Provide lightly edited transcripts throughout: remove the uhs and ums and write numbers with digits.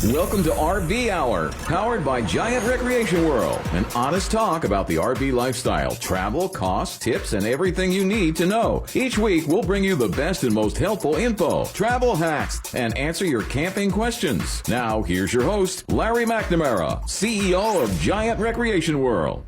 Welcome to RV Hour, powered by Giant Recreation World. An honest talk about the RV lifestyle, travel, costs, tips, and everything you need to know. Each week, we'll bring you the best and most helpful info, travel hacks, and answer your camping questions. Now, here's your host, Larry McNamara, CEO of Giant Recreation World.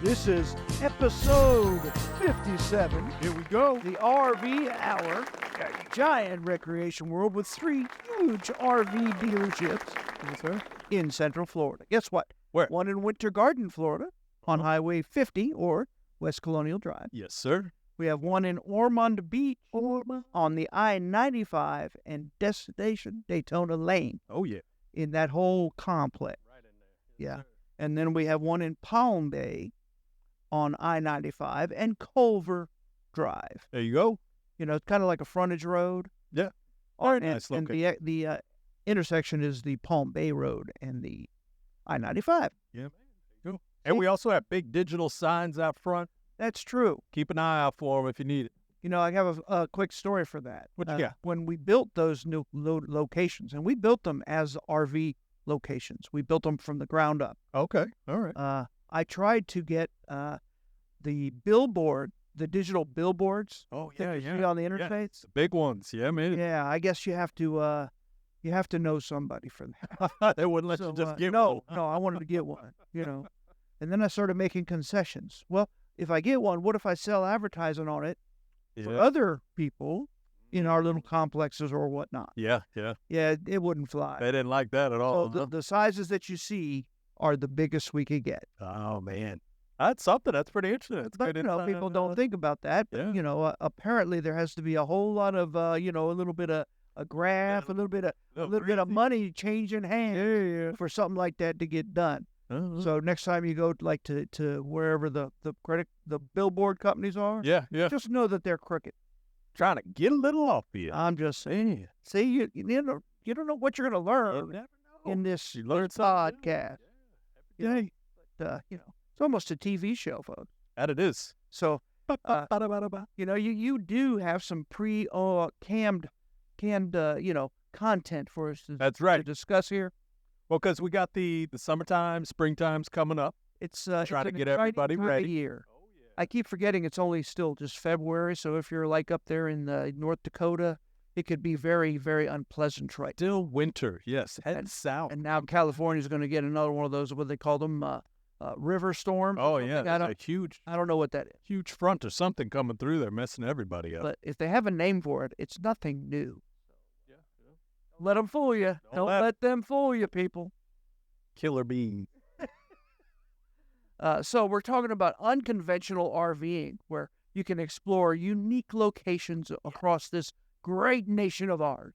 This is episode 57. Here we go. The RV Hour at Giant Recreation World with 3 huge RV dealerships Yes, sir. in Central Florida. Guess what? Where? One in Winter Garden, Florida, on Highway 50 or West Colonial Drive. Yes, sir. We have one in Ormond Beach on the I-95 and Destination Daytona Lane Oh, yeah. in that whole complex. Right in there. Yeah. And then we have one in Palm Bay on I-95 and Culver Drive. There you go. You know, it's kind of like a frontage road. Yeah. Very nice And location. the intersection is the Palm Bay Road and the I-95. Yeah, man. There you go. And we also have big digital signs out front. That's true. Keep an eye out for them if you need it. You know, I have a quick story for that. What you got? When we built those new locations, and we built them as RV locations. We built them from the ground up. Okay. All right. I tried to get the billboard, the digital billboards Oh, that yeah, you yeah. see on the Yeah. interface. The big ones. Yeah, man. Yeah, I guess you have to know somebody for that. They wouldn't let So, you just get no, one. no, I wanted to get one, you know. And then I started making concessions. Well, if I get one, what if I sell advertising on it for Yeah. other people in our little complexes or whatnot? Yeah, yeah. Yeah, it wouldn't fly. They didn't like that at all. So the sizes that you see are the biggest we could get. Oh, man. That's something. That's pretty interesting. That's But, good you know, insight people on don't that. think about that. But, Yeah. you know, apparently there has to be a whole lot of, you know, a little bit of a graph, a little bit of money changing hands Yeah, for something like that to get done. yeah. So next time you go like to wherever the billboard companies are, Yeah, yeah. just know that they're crooked. Trying to get a little off of you. I'm just saying. See, you don't know what you're gonna learn You never know. in this You learn something new. podcast. Yeah. Yeah, but you know, it's almost a TV show, folks. That it is. So you know, you do have some canned you know, content for us to, That's right. to discuss here. Well, because we got the summertime, springtime's coming up. It's Try it's to an get exciting everybody time of ready. year. Oh, yeah. I keep forgetting it's only still just February, so if you're like up there in North Dakota, it could be very, very unpleasant right now. Still winter, yes. Head And- south. And now California's going to get another one of those, what they call them, river storms. Oh, or yeah. something. There's I don't know what that is. huge front or something coming through there, messing everybody up. But if they have a name for it, it's nothing new. yeah, yeah. Let them fool you. Don't Don't let- let them fool you, people. Killer bee. So we're talking about unconventional RVing, where you can explore unique locations across this great nation of ours.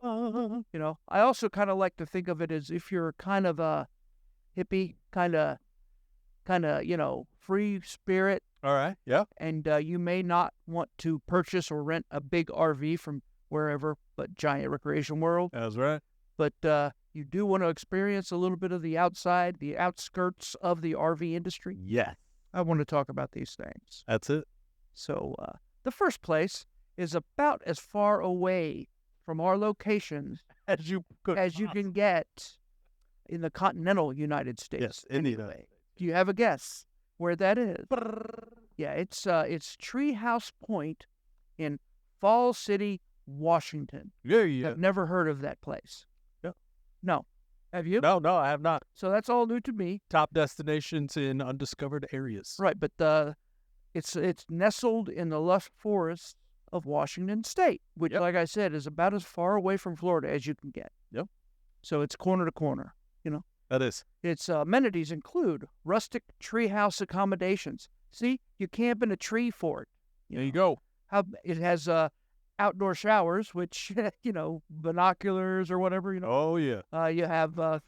You know, I also kind of like to think of it as if you're kind of a hippie, kind of, you know, free spirit, All right. Yeah. and you may not want to purchase or rent a big RV from wherever, but Giant Recreation World. That's right. But you do want to experience a little bit of the outside, the outskirts of the RV industry. Yeah. I want to talk about these things. That's it. So the first place is about as far away from our locations As you could. as you can get in the continental United States. Yes, in the anyway. United States. Do you have a guess where that is? Yeah, it's Treehouse Point in Falls City, Washington. Yeah, yeah. I've never heard of that place. Yeah. No. Have you? No, I have not. So that's all new to me. Top destinations in undiscovered areas. Right, but it's nestled in the lush forests of Washington State, which, Yep. like I said, is about as far away from Florida as you can get. Yep. So it's corner to corner. That is. Its amenities include rustic treehouse accommodations. See, you camp in a tree fort. There you go. It has outdoor showers, which you know, binoculars or whatever. You know, Oh, yeah. you have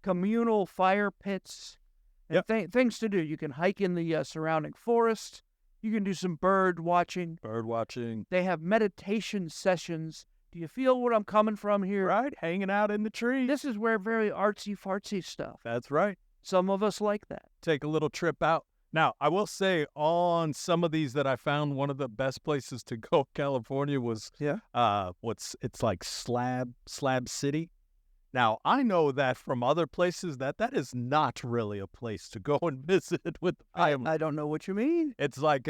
communal fire pits. And things to do. You can hike in the surrounding forest. You can do some bird watching. Bird watching. They have meditation sessions. Do you feel what I'm coming from here? Right. Hanging out in the trees. This is where very artsy fartsy stuff. That's right. Some of us like that. Take a little trip out Now, I will say on some of these that I found, one of the best places to go in California was Yeah. it's like Slab City. Now, I know that from other places that is not really a place to go and visit with the family. I don't know what you mean. It's like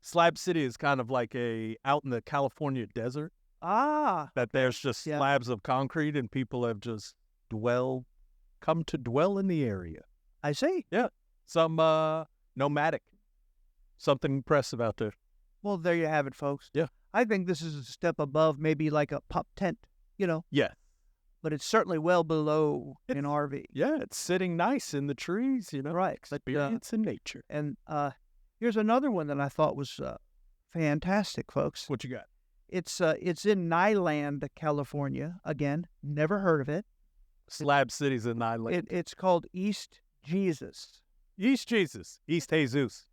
Slab City is kind of like out in the California desert Ah, that there's just Yeah. slabs of concrete and people have just come to dwell in the area. I see. Some nomadic, something impressive out there. Well, there you have it, folks. Yeah. I think this is a step above maybe like a pup tent, Yeah. but it's certainly well below an RV. Yeah, it's sitting nice in the trees, Right. But, experience in nature. and here's another one that I thought was fantastic, folks. What you got? It's in Nyland, California. Again, never heard of it. Slab City's in Island. It's called East Jesus. East Jesus. East Jesus.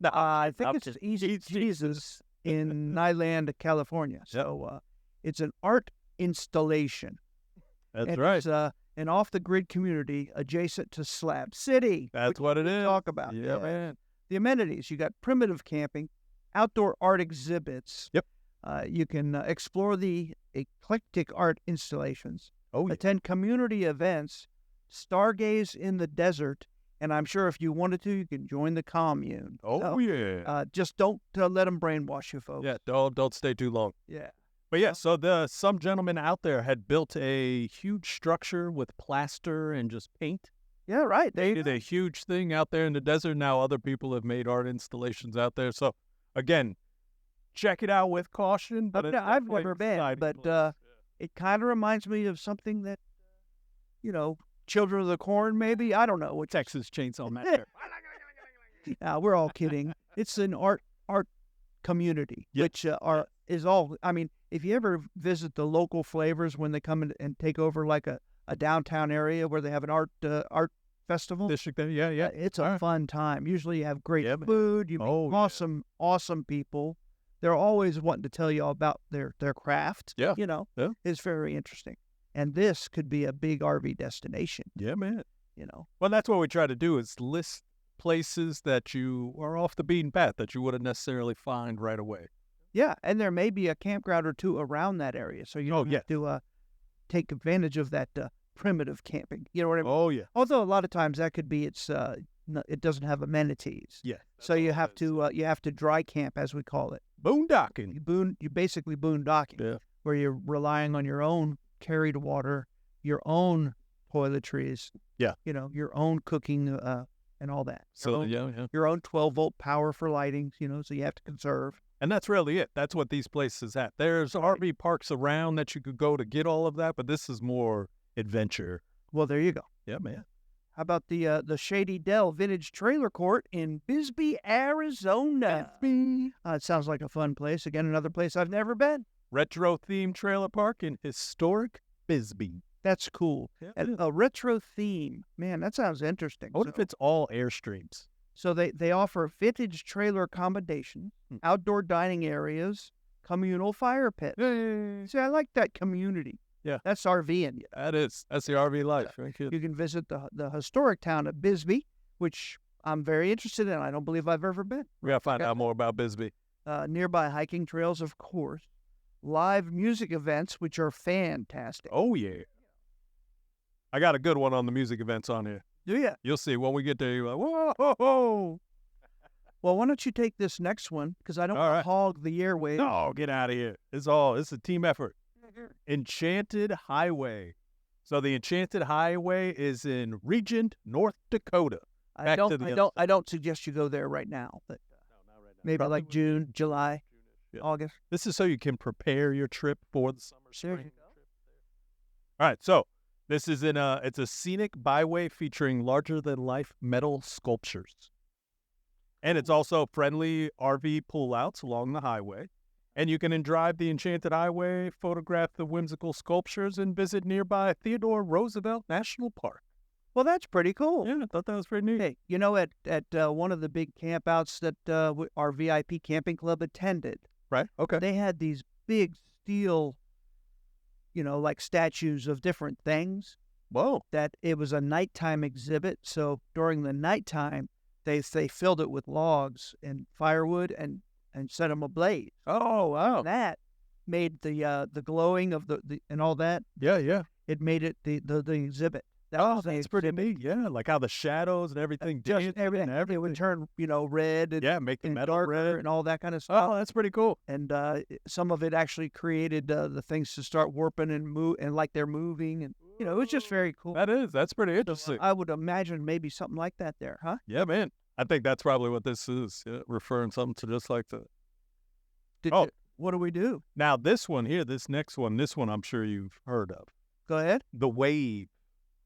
No, I think I'm it's just- East East Jesus in Nyland, California. So it's an art installation. That's and right. It's an off-the-grid community adjacent to Slab City. That's which what it we is. Talk about. Yeah, man. The amenities. You got primitive camping, outdoor art exhibits. Yep. You can explore the eclectic art installations, Oh, yeah. attend community events, stargaze in the desert, and I'm sure if you wanted to, you can join the commune. Oh, So, yeah. just don't let them brainwash you, folks. Yeah, don't stay too long. Yeah. But yeah, so some gentleman out there had built a huge structure with plaster and just paint. Yeah, right. They Did a huge thing out there in the desert. Now other people have made art installations out there. So again, check it out with caution. But it's I've definitely never an been, exciting but place. it kind of reminds me of something that, Children of the Corn, maybe. I don't know. Which Texas Chainsaw Massacre. we're all kidding. It's an art community, Yep. which is all. I mean, if you ever visit the local flavors when they come in and take over like a downtown area where they have an art festival, District there, yeah. it's a All right. fun time. Usually you have great Yeah, man. food. You meet Oh, yeah. awesome people. They're always wanting to tell you all about their craft. Yeah. Yeah. It's very interesting. And this could be a big RV destination. Yeah, man. Well, that's what we try to do is list places that you are off the beaten path that you wouldn't necessarily find right away. yeah, and there may be a campground or two around that area, so you Oh, don't have to take advantage of that primitive camping. You know what I mean? Oh, yeah. Although a lot of times that could be it doesn't have amenities, Yeah. so you have to dry camp, as we call it. Boondocking. You basically boondocking, Yeah. where you're relying on your own carried water, your own toiletries, Yeah. your own cooking and all that. So, yeah. Your own 12-volt power for lighting, so you have to conserve. And that's really it. That's what these places at. There's RV parks around that you could go to get all of that, but this is more adventure. Well, there you go. Yeah, man. How about the Shady Dell Vintage Trailer Court in Bisbee, Arizona? It sounds like a fun place. Again, another place I've never been. Retro themed trailer park in historic Bisbee. That's cool. Yeah, it And is. a retro theme. Man, that sounds interesting. What if it's all Airstreams? So they offer vintage trailer accommodations, outdoor dining areas, communal fire pits. See, I like that community. Yeah. That's RVing. That's the RV life. Right, kid? You can visit the historic town of Bisbee, which I'm very interested in. I don't believe I've ever been. We gotta find out more about Bisbee. Nearby hiking trails, of course. Live music events, which are fantastic. Oh, yeah. I got a good one on the music events on here. Do you? You'll see when we get there. You're like, whoa. Well, why don't you take this next one? Because I don't All want right. to hog the airwaves. No, get out of here. It's a team effort. Enchanted Highway. So the Enchanted Highway is in Regent, North Dakota. I back to the other I don't suggest you go there right now, but maybe Probably like June, July, Yeah. August. This is so you can prepare your trip for the summer, There you spring. All right, so this is it's a scenic byway featuring larger-than-life metal sculptures. And it's also friendly RV pullouts along the highway. And you can drive the Enchanted Highway, photograph the whimsical sculptures, and visit nearby Theodore Roosevelt National Park. Well, that's pretty cool. Yeah, I thought that was pretty neat. Hey, at one of the big campouts that our VIP camping club attended, Right, okay. they had these big steel, like statues of different things. Whoa. That it was a nighttime exhibit. So during the nighttime, they filled it with logs and firewood and set them ablaze. Oh, wow. That made the glowing of the and all that. Yeah. It made it the exhibit. That Oh, was the that's pretty exhibit. neat. Yeah, like how the shadows and everything Just did. everything. It would turn, red and, Yeah, make the metal darker red. and all that kind of stuff. Oh, that's pretty cool. And some of it actually created the things to start warping and move, and like they're moving, and it was just very cool. That's pretty interesting. I would imagine maybe something like that there, huh? Yeah, man. I think that's probably what this is, referring something to just like that. What do we do? Now, this one here, this next one, this one I'm sure you've heard of. Go ahead. The Wave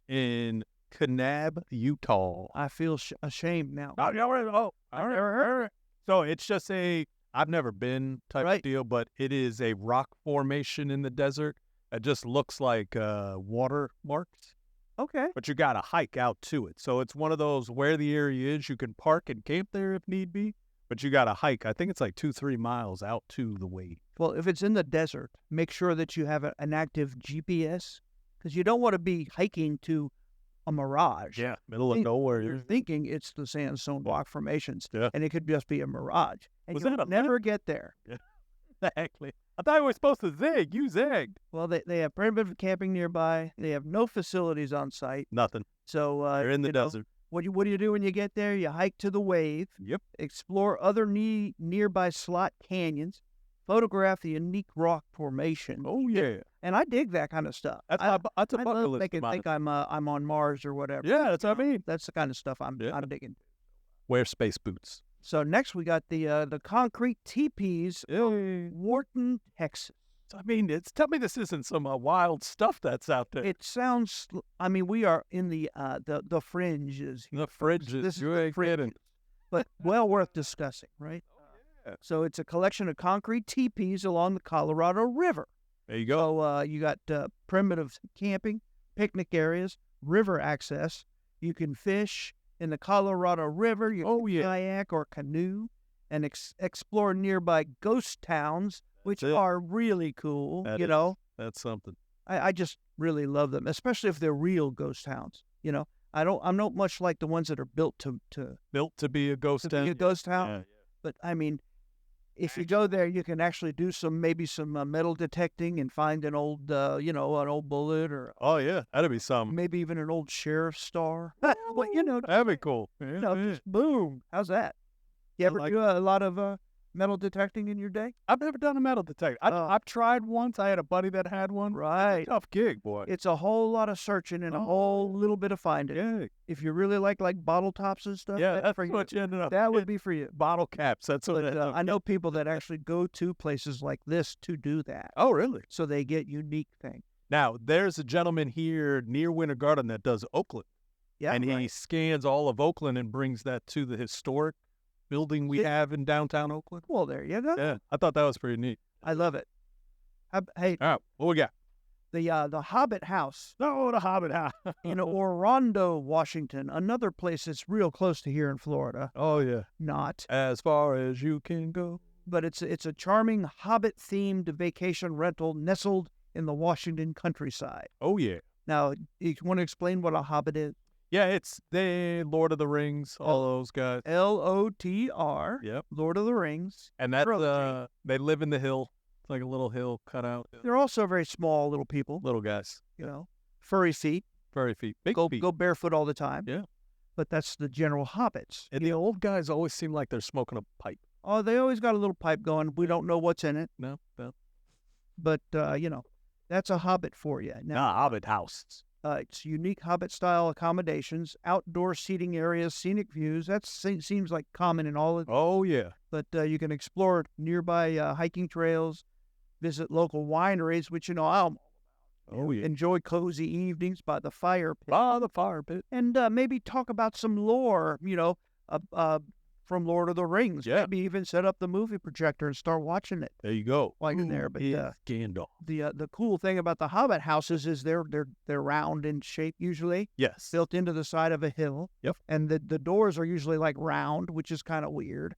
in Kanab, Utah. I feel ashamed now. I've never heard. So it's just I've never been type of deal, but it is a rock formation in the desert that just looks like water marks. Okay. But you got to hike out to it. So it's one of those where the area is, you can park and camp there if need be, but you got to hike. I think it's like 2-3 miles out to the Wave. Well, if it's in the desert, make sure that you have an active GPS, because you don't want to be hiking to a mirage. Yeah, middle of nowhere. You're thinking it's the sandstone rock formations, Yeah. and it could just be a mirage. And Was you'll that a never get there. Yeah. Exactly. I thought you were supposed to zig. You zigged. Well, they have primitive camping nearby. They have no facilities on site. Nothing. So They're in the desert. What do you do when you get there? You hike to the Wave. Yep. Explore other nearby slot canyons. Photograph the unique rock formation. Oh, yeah. And I dig that kind of stuff. That's a I bucket love list. making think I'm on Mars or whatever. Yeah, that's what I mean. That's the kind of stuff I'm Yeah. digging. Wear space boots. So next we got the concrete teepees Yeah. Wharton, Texas. I mean, tell me this isn't some wild stuff that's out there. It sounds. I mean, we are in the fringes. The fringes. This is You the ain't kidding. fringes, but well worth discussing, right? yeah. So it's a collection of concrete teepees along the Colorado River. There you go. So you got primitive camping, picnic areas, river access. You can fish in the Colorado River. You can kayak or canoe, and explore nearby ghost towns, which are really cool. That's something. I just really love them, especially if they're real ghost towns. I'm not much like the ones that are built to be a ghost town. be a ghost town. Yeah. But I mean, if you go there, you can actually do some metal detecting and find an old an old bullet, or That'd be something. maybe even an old sheriff's star. Well, That'd be cool. Yeah, just boom. How's that? You ever do a lot of metal detecting in your day? I've never done a metal detector. I've tried once. I had a buddy that had one. Right. Tough gig, boy. It's a whole lot of searching and a whole little bit of finding. Yeah. If you really like bottle tops and stuff, That's for you. what you ended up. That would be for you. Bottle caps. That's what But I know people that actually go to places like this to do that. Oh, really? So they get unique things. Now, there's a gentleman here near Winter Garden that does Oakland. Yeah. And he scans all of Oakland and brings that to the historic building we have in downtown Oakland. Well, there you go. Yeah, I thought that was pretty neat. I love it. Hey, All right, what we got? the Hobbit House Oh, the Hobbit House. in Orondo, Washington, another place that's real close to here in Florida. Oh, yeah. Not, As far as you can go. but it's a charming Hobbit-themed vacation rental nestled in the Washington countryside. Oh, yeah. Now, you want to explain what a Hobbit is? Yeah, it's the Lord of the Rings, all those guys. LOTR. Yep. Lord of the Rings. And that's, Trilogy. they live in the hill. It's like a little hill cut out. They're also very small little people. Little guys. Furry feet. Furry feet. Big feet. Go barefoot all the time. Yeah. But that's the general hobbits. And the old guys always seem like they're smoking a pipe. Oh, they always got a little pipe going. We don't know what's in it, No. but that's a hobbit for you. Now, Hobbit house. it's unique hobbit-style accommodations, outdoor seating areas, scenic views. That seems like common in all of. Oh, yeah. But you can explore nearby hiking trails, visit local wineries, which I'll enjoy cozy evenings by the fire pit. By the fire pit. And maybe talk about some lore, from Lord of the Rings. Yeah. Maybe even set up the movie projector and start watching it There you go. while you're there. But Gandalf. the cool thing about the Hobbit houses is they're round in shape usually, Yes. built into the side of a hill. Yep. And the doors are usually like round, which is kind of weird.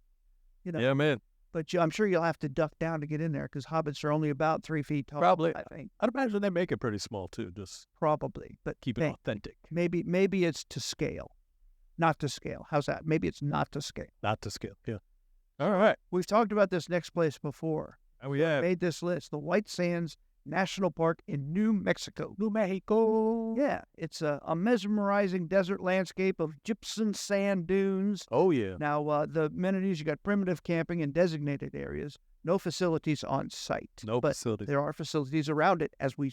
Yeah, man. But I'm sure you'll have to duck down to get in there because hobbits are only about 3 feet tall. Probably. I think. I'd imagine they make it pretty small, too. Just Probably. But keep it authentic. maybe it's to scale. not to scale. How's that? Maybe it's not to scale. Not to scale. Yeah. All right. We've talked about this next place before. And we have Made this list, the White Sands National Park in New Mexico. New Mexico. Yeah, it's a mesmerizing desert landscape of gypsum sand dunes. Oh, yeah. Now, the amenities, you got primitive camping in designated areas, no facilities on site. No but facilities. there are facilities around it, as we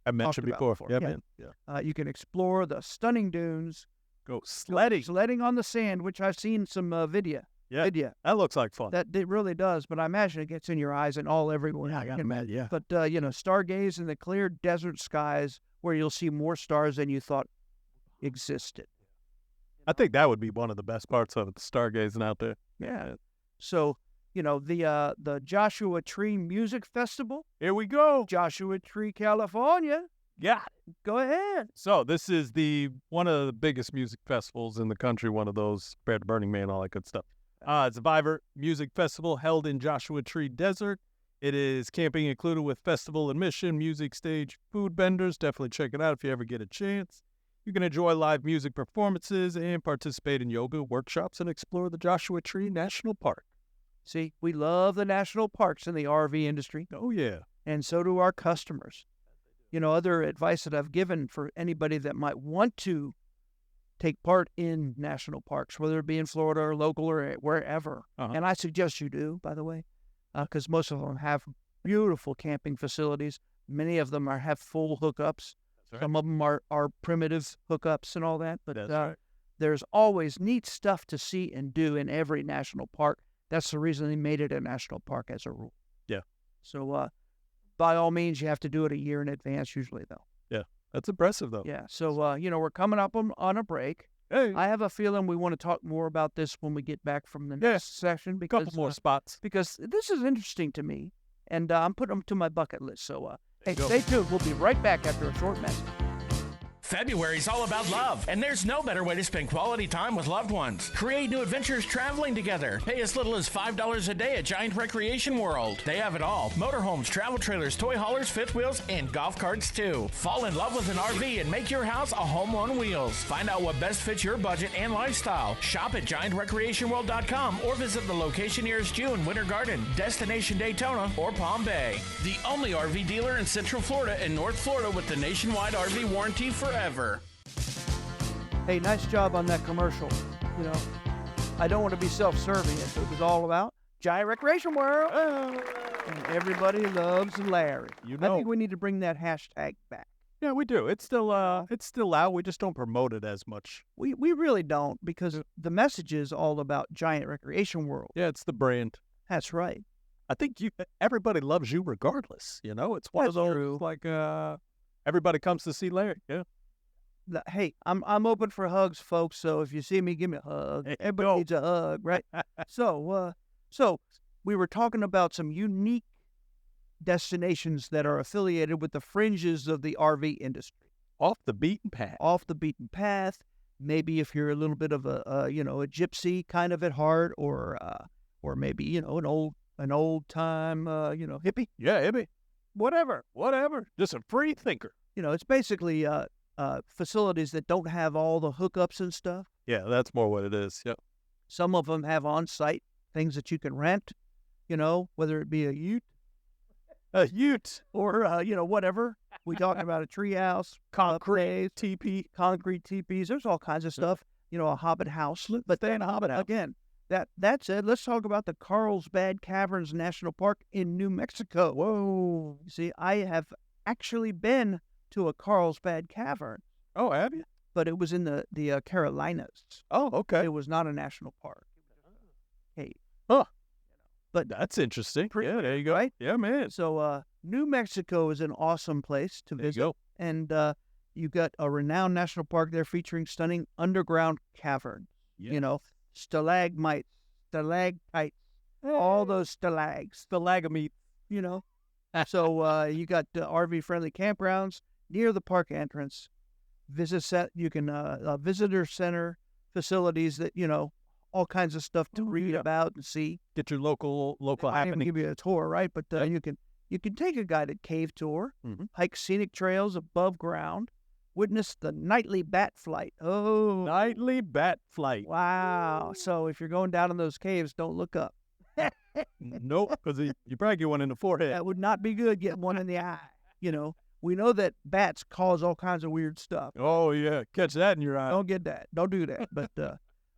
I mentioned talked before. about Yeah, before. man. Yeah. you can explore the stunning dunes, Go sledding. sledding on the sand, which I've seen some video. Yeah. Video. That looks like fun. That it really does, but I imagine it gets in your eyes and all everywhere. Yeah, I got mad. Yeah. But, stargaze in the clear desert skies where you'll see more stars than you thought existed. I think that would be one of the best parts of it, stargazing out there. Yeah. So, the Joshua Tree Music Festival, Here we go. Joshua Tree, California. Yeah. Go ahead. So this is one of the biggest music festivals in the country, one of those compared to Burning Man, all that good stuff. It's a Vibrant Music Festival held in Joshua Tree Desert. It is camping included with festival admission, music stage, food vendors. Definitely check it out if you ever get a chance. You can enjoy live music performances and participate in yoga workshops and explore the Joshua Tree National Park. See, we love the national parks in the RV industry, Oh, yeah. and so do our customers. Other advice that I've given for anybody that might want to take part in national parks, whether it be in Florida or local or wherever. Uh-huh. And I suggest you do, by the way, because most of them have beautiful camping facilities. Many of them have full hookups. That's right. Some of them are primitive hookups and all that. But That's right. there's always neat stuff to see and do in every national park. That's the reason they made it a national park as a rule. Yeah. So by all means, you have to do it a year in advance usually, though. That's impressive, though. Yeah. So, we're coming up on a break. Hey, I have a feeling we want to talk more about this when we get back from the next session a because couple more spots. because this is interesting to me, and I'm putting them to my bucket list. So, hey, you go. stay tuned. We'll be right back after a short message. February's all about love, and there's no better way to spend quality time with loved ones. Create new adventures traveling together. Pay as little as $5 a day at Giant Recreation World. They have it all. Motorhomes, travel trailers, toy haulers, fifth wheels, and golf carts too. Fall in love with an RV and make your house a home on wheels. Find out what best fits your budget and lifestyle. Shop at GiantRecreationWorld.com or visit the location nearest you in Winter Garden, Destination Daytona, or Palm Bay. The only RV dealer in Central Florida and North Florida with the nationwide RV warranty forever. Hey, nice job on that commercial. I don't want to be self-serving. It was all about Giant Recreation World. And everybody loves Larry. I think we need to bring that hashtag back. Yeah, we do. It's still out. We just don't promote it as much. We really don't, because the message is all about Giant Recreation World. Yeah, it's the brand. That's right. I think everybody loves you regardless. It's one of That's those true. like everybody comes to see Larry. Yeah. Hey, I'm open for hugs, folks. So if you see me, give me a hug. Hey, Everybody go. needs a hug, right? So we were talking about some unique destinations that are affiliated with the fringes of the RV industry, Off the beaten path. off the beaten path. Maybe if you're a little bit of a gypsy kind of at heart, or maybe an old time hippie, Yeah, Ibby. whatever. Just a free thinker. It's basically facilities that don't have all the hookups and stuff. Yeah, that's more what it is. Yep. Some of them have on-site things that you can rent, whether it be a ute or, whatever. We talked about a treehouse, Concrete teepee. concrete teepees. There's all kinds of stuff, a hobbit house. But Stay in a hobbit house. again, that said, let's talk about the Carlsbad Caverns National Park in New Mexico. Whoa. You see, I have actually been to a Carlsbad Cavern, Oh, have you? but it was in the Carolinas. Oh, okay. It was not a national park. Hey, Huh. but That's interesting. Pretty Yeah, there you go. right? Yeah, man. so New Mexico is an awesome place to There you visit, go. and you got a renowned national park there featuring stunning underground caverns. Yeah. Stalagmites, stalactites, all those stalags. Stalagmite. So you got RV-friendly campgrounds near the park entrance. You can visitor center facilities that all kinds of stuff to read about and see. Get your local I can't even happening. give you a tour, right? But you can take a guided cave tour, Mhm. hike scenic trails above ground, witness the nightly bat flight. Oh, Nightly bat flight. wow. So if you're going down in those caves, don't look up. Nope, because you probably get one in the forehead. That would not be good, getting one in the eye. You know, we know that bats cause all kinds of weird stuff. Oh, yeah. Catch that in your eye. Don't get that. Don't do that. But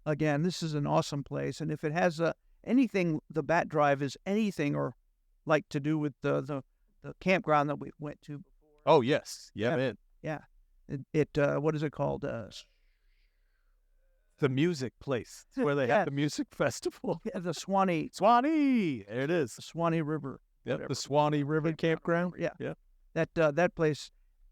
again, this is an awesome place. And if it has anything, the bat drive is anything or like to do with the campground that we went to before. Oh, yes. Yeah, Yeah. man. Yeah. What is it called? The music place. It's where they Yeah. have the music festival. Yeah, the Swanee Swanee. There it is. Swanee River. Yep, whatever. the Swanee River Campground. Yeah. Yeah. That place,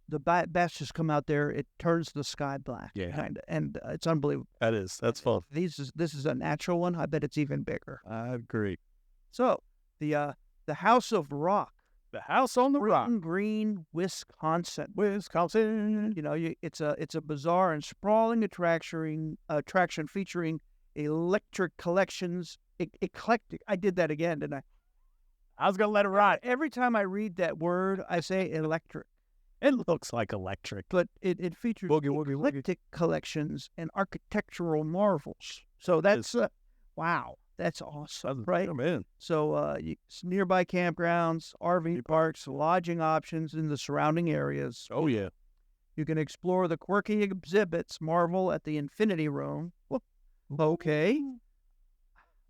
the bats just come out there. It turns the sky black. Yeah. Kinda, and it's unbelievable. That is. That's fun. This is a natural one. I bet it's even bigger. I agree. So the House of Rock, The House on the Rock. Britton Green, Wisconsin. Wisconsin. You know, it's a bizarre and sprawling attraction featuring electric collections. Eclectic. I did that again, didn't I? I was going to let it ride. Every time I read that word, I say electric. It looks like electric. But it features Boogie, woogie, woogie. eclectic collections and architectural marvels. So that's wow, that's awesome, right? Come in. So it's nearby campgrounds, RV parks, lodging options in the surrounding areas. Oh, yeah. You can explore the quirky exhibits, marvel at the Infinity Room. Well, okay,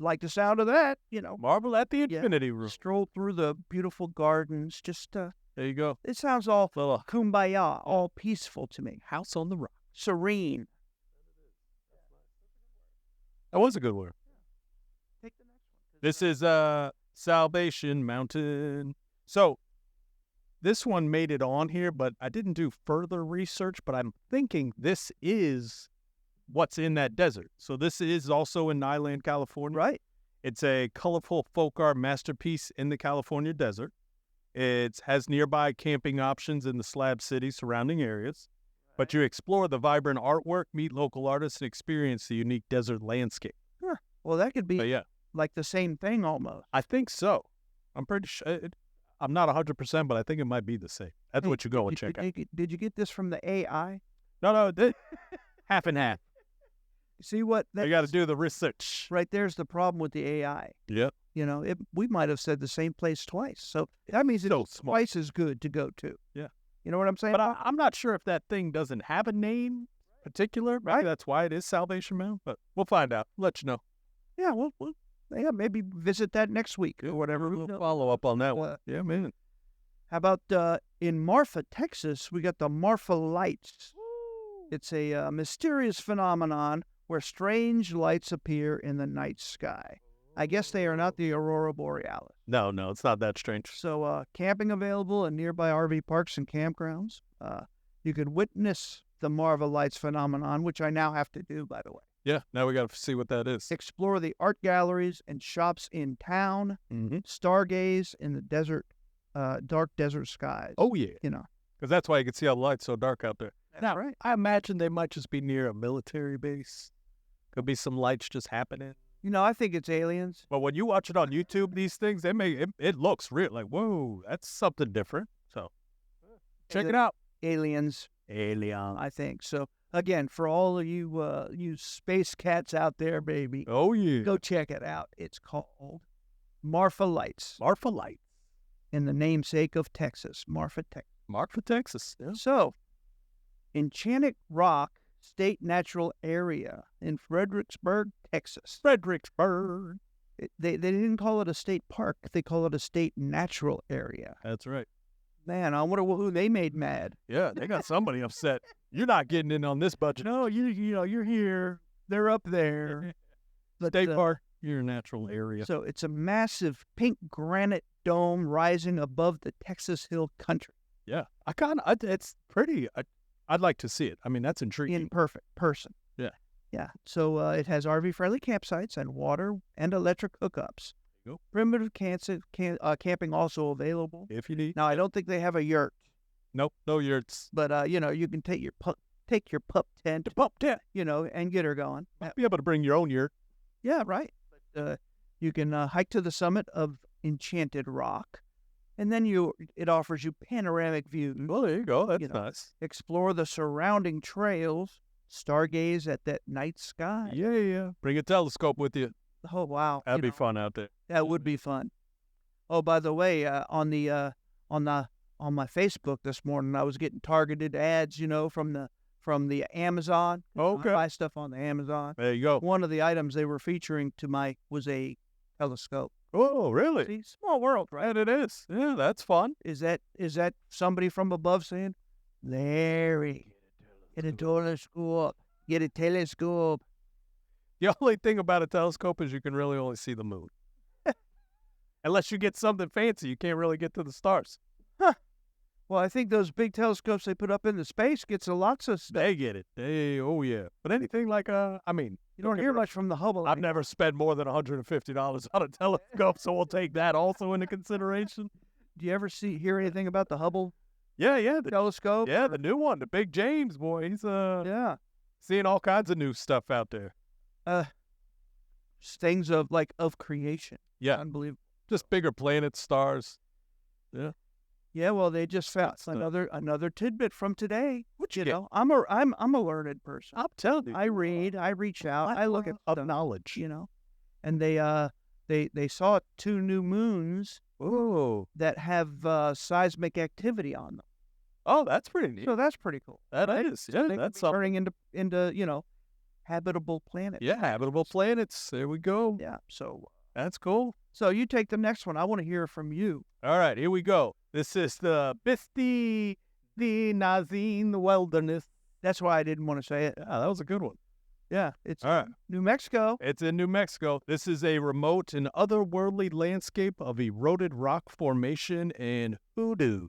like the sound of that, you know. Marvel at the Yeah. Infinity Room. Stroll through the beautiful gardens. Just There you go. it sounds all Little kumbaya, all peaceful to me, House on the Rock. serene. That was a good word. Take the next one. This is Salvation Mountain. So this one made it on here, but I didn't do further research, but I'm thinking this is what's in that desert. So this is also in Nyland, California. Right. It's a colorful folk art masterpiece in the California desert. It has nearby camping options in the Slab City surrounding areas. But you explore the vibrant artwork, meet local artists, and experience the unique desert landscape. Well, that could But be yeah, like the same thing almost. I think so. I'm pretty sure. I'm not 100%, but I think it might be the same. That's Hey, what you go and check out. Did you get this from the AI? No, half and half. See what? You got to do the research. Right there's the problem with the AI. Yep. You know, we might have said the same place twice. So that means So it's smart. twice as good to go to. Yeah. You know what I'm saying? But I'm not sure if that thing doesn't have a name particular. Maybe Right. that's why it is Salvation Mountain. But we'll find out. Let you know. Yeah, well, maybe visit that next week or whatever. We'll follow up on that one. Uh, Yeah, man. How about in Marfa, Texas, we got the Marfa Lights. It's a mysterious phenomenon where strange lights appear in the night sky. I guess they are not the Aurora Borealis. No, it's not that strange. So camping available in nearby RV parks and campgrounds. You can witness the Marfa Lights phenomenon, which I now have to do, by the way. Yeah, now we got to see what that is. Explore the art galleries and shops in town. Mm-hmm. Stargaze in the desert, dark desert skies. Oh, yeah. You know. Because that's why you can see all the lights so dark out there. That's Now, right. I imagine they might just be near a military base. Could be some lights just happening. You know, I think it's aliens. But when you watch it on YouTube, these things, it looks real. Like, whoa, that's something different. So, check it out. Aliens, Alien. I think. So, again, for all of you space cats out there, baby, Oh, yeah. go check it out. It's called Marfa Lights, Marfa Light. in the namesake of Texas, Marfa, Texas. Marfa, Texas. Yeah. So, Enchanted Rock State Natural Area in Fredericksburg, Texas. Fredericksburg. They didn't call it a state park. They call it a state natural area. That's right. Man, I wonder who they made mad. Yeah, they got somebody upset. You're not getting in on this budget. No, you're here. They're up there. But, State park, your natural area. So it's a massive pink granite dome rising above the Texas Hill Country. Yeah, it's pretty. I'd like to see it. I mean, that's intriguing. In perfect person. Yeah. Yeah. So it has RV-friendly campsites and water and electric hookups. There you go. Primitive camping also available. If you need. Now, I don't think they have a yurt, Nope, no yurts. but, you can take your pup tent, The pump tent. and get her going. Might be able to bring your own yurt. Yeah, right. But you can hike to the summit of Enchanted Rock And then it offers you panoramic views. Well, there you go. That's You know. nice. Explore the surrounding trails, stargaze at that night sky. Yeah. Bring a telescope with you. Oh wow, That'd be fun out there. that would be fun. Oh, by the way, on my Facebook this morning, I was getting targeted ads, from the Amazon. Okay. I buy stuff on the Amazon. There you go. One of the items they were featuring was a telescope. Oh, really? See, small world, right? And it is. Yeah, that's fun. Is that somebody from above saying, Larry, get a telescope, get a telescope? The only thing about a telescope is you can really only see the moon. Unless you get something fancy, you can't really get to the stars. Well, I think those big telescopes they put up into space gets a lots of stuff. They get it. Oh yeah. But anything like You don't hear much from the Hubble. I've never spent more than $150 on a telescope, so we'll take that also into consideration. Do you ever hear anything about the Hubble Yeah. telescope? The new one, the Big James boy. He's Yeah. seeing all kinds of new stuff out there. Things of creation. Yeah. Unbelievable. Just bigger planets, stars. Yeah, well, they just found Stuff. another tidbit from today. What You get? know, I'm a learned person. I'm telling you. I read, I reach out, I look at of stuff, knowledge. and they saw 2 new moons Oh. that have seismic activity on them. Oh, that's pretty neat. So that's pretty cool. That right? is. Yeah, They could that's be something. turning into habitable planets. Yeah, habitable planets. There we go. Yeah. So That's cool. you take the next one. I want to hear from you. All right, here we go. This is the Bisti the Nazin Wilderness. That's why I didn't want to say it. Yeah, that was a good one. Yeah, it's All right. New Mexico. It's in New Mexico. This is a remote and otherworldly landscape of eroded rock formation and hoodoo.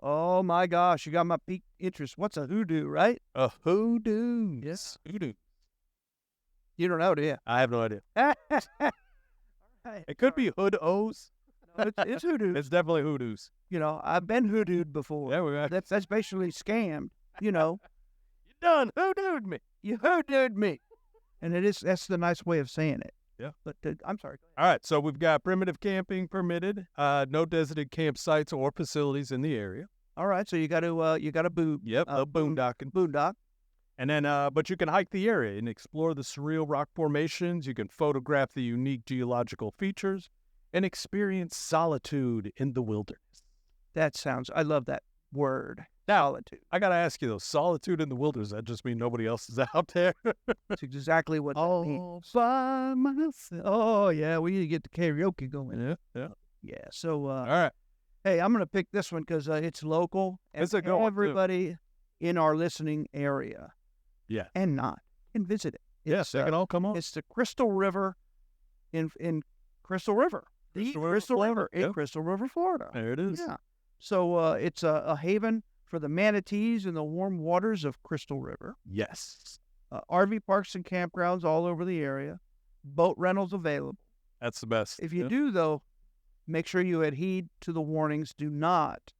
Oh my gosh, you got my peak interest. What's a hoodoo, right? A hoodoo. Yes. Hoodoo. You don't know, do you? I have no idea. Right. It could be hood-os. No, it's hoodoo. It's definitely hoodoos. I've been hoodooed before. Yeah, we got. That's basically scammed. You done hoodooed me. You hoodooed me. And that's the nice way of saying it. Yeah. But I'm sorry. All right, so we've got primitive camping permitted, no designated campsites or facilities in the area. All right, so you got to Yep, no boondocking. boondock. And then, but you can hike the area and explore the surreal rock formations. You can photograph the unique geological features and experience solitude in the wilderness. I love that word. Solitude. I got to ask you, though, solitude in the wilderness, that just mean nobody else is out there? That's exactly what that means. By myself. Oh yeah, we need to get the karaoke going. Yeah. Yeah. So All right. hey, I'm gonna pick this one because it's local and It's a good one, too. everybody in our listening area. Yeah. And not can visit it. Yes, they can all come on. It's the Crystal River in Crystal River. Crystal The River, Crystal Florida. River in Yep. Crystal River, Florida. There it is. Yeah. So it's a haven for the manatees in the warm waters of Crystal River. Yes. RV parks and campgrounds all over the area. Boat rentals available. That's the best. If you Yeah. do, though, make sure you adhere to the warnings. Do not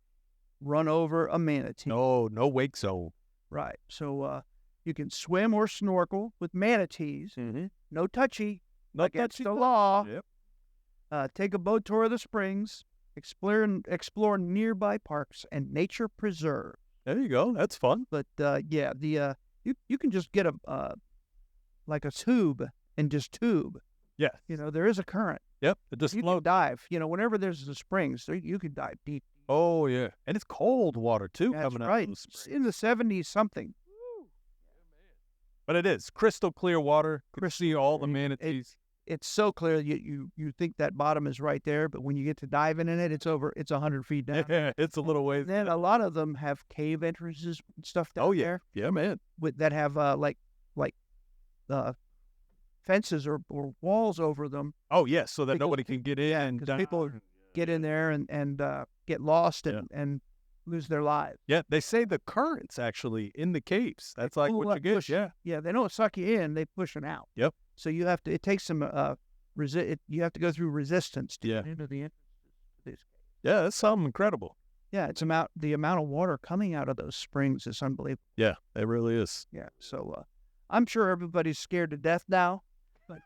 run over a manatee. No wake zone. Right. So you can swim or snorkel with manatees. Mm-hmm. No touchy. No Against touchy the touch. law. Yep. Take a boat tour of the springs. Explore nearby parks and nature preserves. There you go. That's fun. But you can just get a tube and just tube. Yeah. There is a current. Yep. It just You can floats. dive. Whenever there's the springs, you can dive deep. Oh, yeah. And it's cold water, too, That's coming out right. of those It's springs. in the 70s something. But it is crystal clear water. You can see all the It- manatees. It's so clear you think that bottom is right there, but when you get to diving in it, it's 100 feet down. Yeah, it's a little ways. Then a lot of them have cave entrances and stuff down Oh, yeah. there Yeah, man. that have fences or walls over them. Oh, yes, so that Because nobody can get in. because people get in there and get lost and lose their lives. Yeah, they say the currents actually in the caves. That's like pull what you up, get. push. Yeah. Yeah, they don't suck you in; they push it out. Yep. So you have to. It takes some you have to go through resistance to Yeah. get into the entrance to these caves. Yeah, that's something incredible. Yeah, the amount of water coming out of those springs is unbelievable. Yeah, it really is. Yeah. So I'm sure everybody's scared to death now, but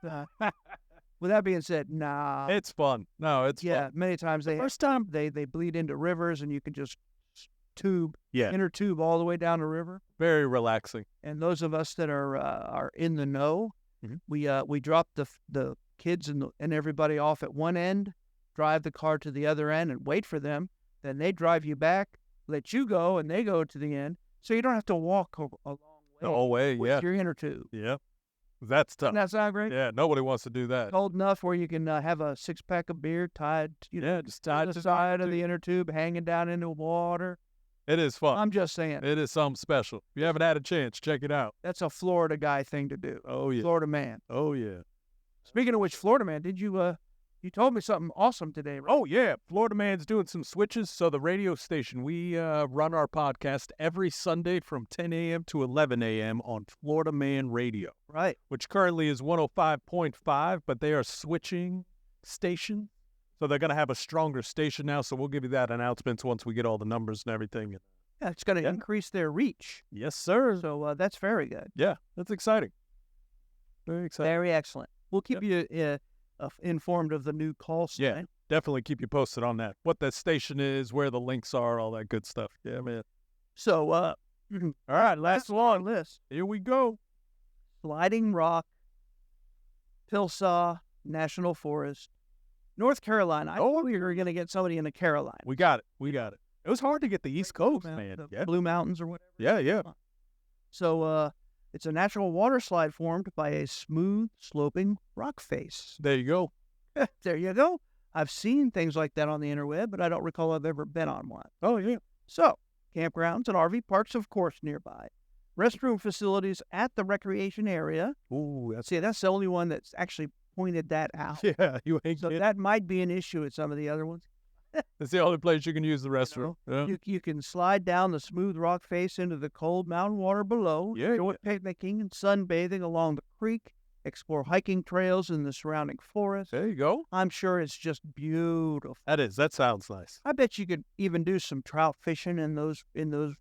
With that being said, nah. It's fun. No, it's Yeah, fun. many times First time. they bleed into rivers, and you can just Yeah, inner tube all the way down the river. very relaxing. And those of us that are in the know, Mhm. we drop the kids and everybody off at one end, drive the car to the other end, and wait for them. Then they drive you back, let you go, and they go to the end, so you don't have to walk a long way. The whole way, with yeah. your inner tube. Yeah. That's tough. Doesn't that sound great? Yeah, nobody wants to do that. Cold enough where you can have a 6-pack of beer tied, Just to tied the to side of the inner tube, hanging down into water. It is fun. I'm just saying, It is something special. If you haven't had a chance, check it out. that's a Florida guy thing to do. Oh, yeah. Florida man. Oh, yeah. Speaking of which, Florida man, did you you told me something awesome today, right? Oh, yeah. Florida Man's doing some switches. So the radio station, we run our podcast every Sunday from 10 a.m. to 11 a.m. on Florida Man Radio, Right. which currently is 105.5, but they are switching station. So they're going to have a stronger station now. So we'll give you that announcement once we get all the numbers and everything. Yeah, it's going to Yeah. increase their reach. Yes, sir. So that's very good. Yeah, that's exciting. Very exciting. Very excellent. We'll keep you informed of the new call sign. Yeah, definitely keep you posted on that. What that station is, where the links are, all that good stuff. Yeah, man. So, all right, last long list. Here we go. Sliding Rock, Pilsaw National Forest, North Carolina. I thought we were going to get somebody in the Carolina. We got it. We got it. It was hard to get the East Coast, man. The Yeah. Blue Mountains or whatever. Yeah, yeah. So, it's a natural water slide formed by a smooth, sloping rock face. There you go. There you go. I've seen things like that on the interweb, but I don't recall I've ever been on one. Oh, yeah. So, campgrounds and RV parks, of course, nearby. Restroom facilities at the recreation area. Ooh, that's See, that's the only one that's actually pointed that out. yeah. You ain't So kidding. that might be an issue at some of the other ones. That's the only place you can use the restroom. Yeah. You can slide down the smooth rock face into the cold mountain water below. Yeah, Enjoy picnicking and sunbathing along the creek. Explore hiking trails in the surrounding forest. There you go. I'm sure it's just beautiful. That sounds nice. I bet you could even do some trout fishing in those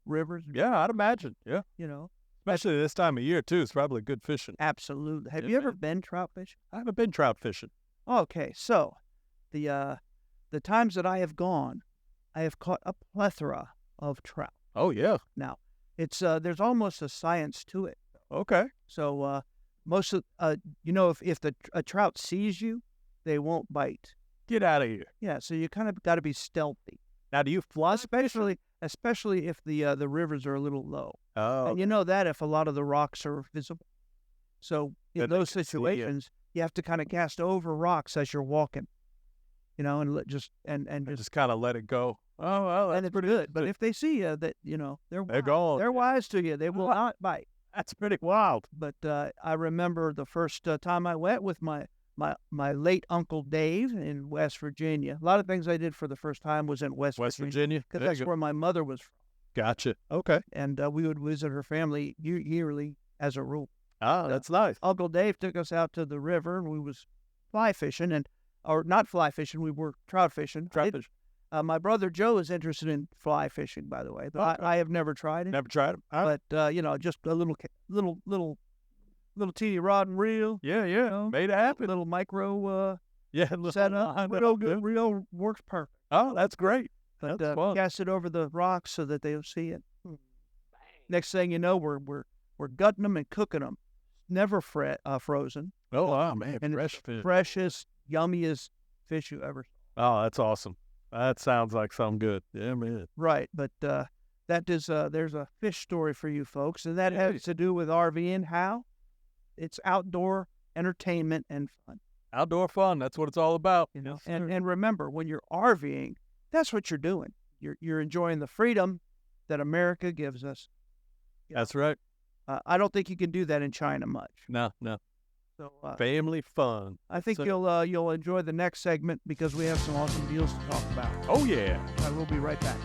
rivers. Yeah, I'd imagine. Yeah. You know, Especially this time of year, too. It's probably good fishing. absolutely. Have Yeah, you ever man. been trout fishing? I haven't been trout fishing. Okay, so the times that I have gone, I have caught a plethora of trout. Oh, yeah. Now, it's there's almost a science to it. Okay. So most of if a trout sees you, they won't bite. Get out of here. Yeah, so you kind of got to be stealthy, Now, do you fly? especially if the rivers are a little low. Oh, And you know that if a lot of the rocks are visible. So in Then they those can see ya. situations, you have to kind of cast over rocks as you're walking, and just just kind of let it go. Oh, well, and that's it's pretty good. But if they see you, that they're They're gone. They're wise to you. They will not bite. That's pretty wild. But I remember the first time I went with my late Uncle Dave in West Virginia. A lot of things I did for the first time was in West Virginia. Because There you that's go. where my mother was from. Gotcha. Okay. And we would visit her family yearly as a rule. Ah, that's nice. Uncle Dave took us out to the river, and we was fly fishing, or not fly fishing, we were trout fishing. Trout fishing. My brother Joe is interested in fly fishing, by the way, but I have never tried it. Never tried them. But just a little teeny rod and reel. Yeah, yeah. know, Made it happen. Little micro Yeah. set up. Real good. Real works perfect. Oh, that's great. But That's fun. cast it over the rocks so that they'll see it. Next thing you know, we're gutting them and cooking them. Never frozen. Oh, wow, man. And Fresh it's fish. freshest, yummiest fish you ever Oh, that's awesome. That sounds like something good. Yeah, man. Right, but that is there's a fish story for you folks, and that has to do with RVing. How it's outdoor entertainment and fun. Outdoor fun. That's what it's all about. Yes, sir. and remember, when you're RVing, that's what you're doing. You're enjoying the freedom that America gives us. That's right. I don't think you can do that in China much. No. So Family fun. I think So- you'll enjoy the next segment because we have some awesome deals to talk about. Oh, yeah. I will be right back.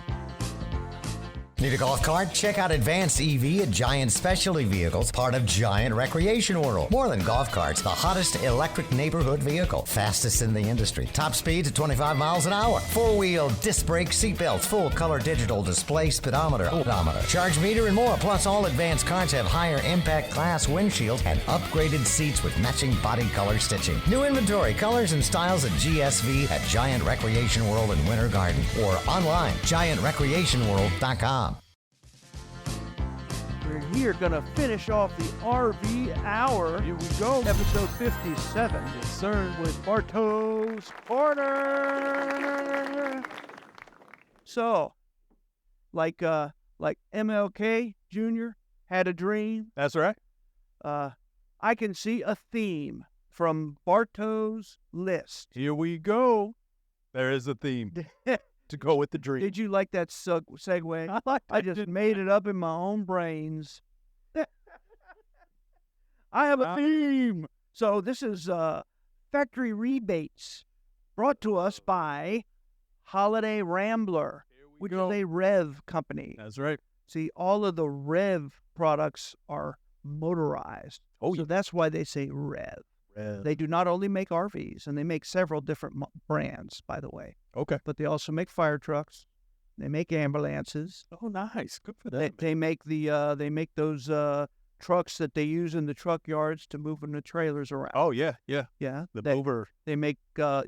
Need a golf cart? Check out Advanced EV at Giant Specialty Vehicles, part of Giant Recreation World. More than golf carts, the hottest electric neighborhood vehicle. Fastest in the industry. Top speeds at 25 miles an hour. Four-wheel disc brake seatbelts, full color digital display, speedometer, odometer, charge meter, and more. Plus, all Advanced carts have higher impact class windshields and upgraded seats with matching body color stitching. New inventory, colors, and styles at GSV at Giant Recreation World in Winter Garden or online, giantrecreationworld.com. We're here gonna finish off the RV Hour. Here we go. Episode 57. Yes, sir. With Bartow's Corner. So, like MLK Jr. had a dream. That's right. I can see a theme from Bartow's list. Here we go. There is a theme to go with the dream. Did you like that segue? I just made it up in my own brains. I have a theme. So this is factory rebates brought to us by Holiday Rambler, which is a Rev company. That's right. See, all of the Rev products are motorized. Oh, so yeah. that's why they say Rev. They do not only make RVs, and they make several different brands, by the way. Okay. But they also make fire trucks. They make ambulances. Oh, nice. Good for them. They make those trucks that they use in the truck yards to move the trailers around. Oh, yeah. Yeah. The mover, They make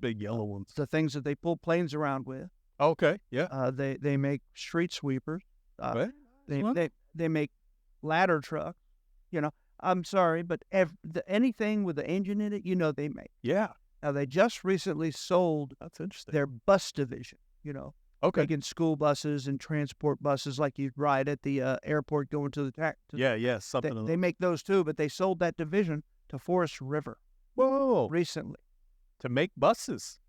big yellow ones. the things that they pull planes around with. Okay. Yeah. They make street sweepers. Okay. They make ladder trucks. You know, I'm sorry, but anything with the engine in it, they make. Yeah. Now, they just recently sold That's interesting. their bus division, Okay. making school buses and transport buses like you'd ride at the airport going to the tax. Yeah. Something. They make those too, but they sold that division to Forest River Whoa. recently. To make buses.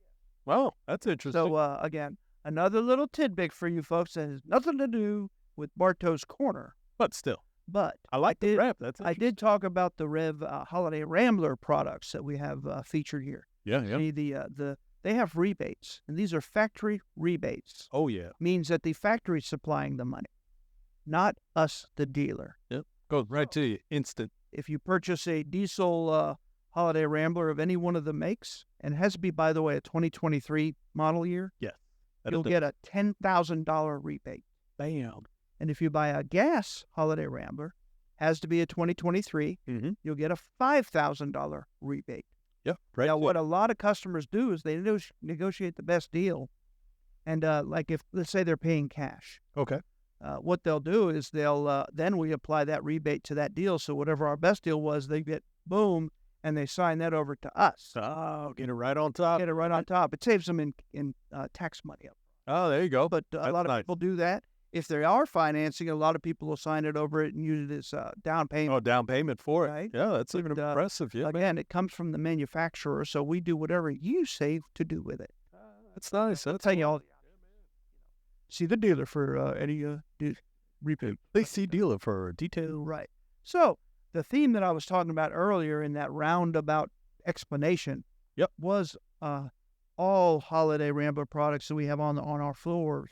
Wow. That's interesting. So, again, another little tidbit for you folks that has nothing to do with Bartow's Corner. but still, But I like the did- Rev. That's I did talk about the Rev Holiday Rambler products that we have featured here. Yeah. See, they have rebates, and these are factory rebates. Oh, yeah. Means that the factory's supplying the money, not us, the dealer. Yep. Goes right to you. Instant. If you purchase a diesel Holiday Rambler of any one of the makes, and it has to be, by the way, a 2023 model year, you'll get a $10,000 rebate. Bam. And if you buy a gas Holiday Rambler, has to be a 2023, Mm-hmm. you'll get a $5,000 rebate. Yeah. Right. Now, what a lot of customers do is they negotiate the best deal. And like if, let's say they're paying cash, Okay. what they'll do is then we apply that rebate to that deal. So whatever our best deal was, they get boom, and they sign that over to us. Oh, get it right on top. Get it right on top. It saves them in tax money. Oh, there you go. But a That's lot of nice. people do that. If they are financing, a lot of people will sign it over it and use it as down payment. Oh, down payment for it. Right. Yeah, that's even But, impressive. Yeah, man. Again, it comes from the manufacturer, so we do whatever you say to do with it. That's nice. I'll That's tell you all. See the dealer for any repaint. They see dealer for detail. Right. So the theme that I was talking about earlier in that roundabout explanation, was all Holiday Rambler products that we have on our floors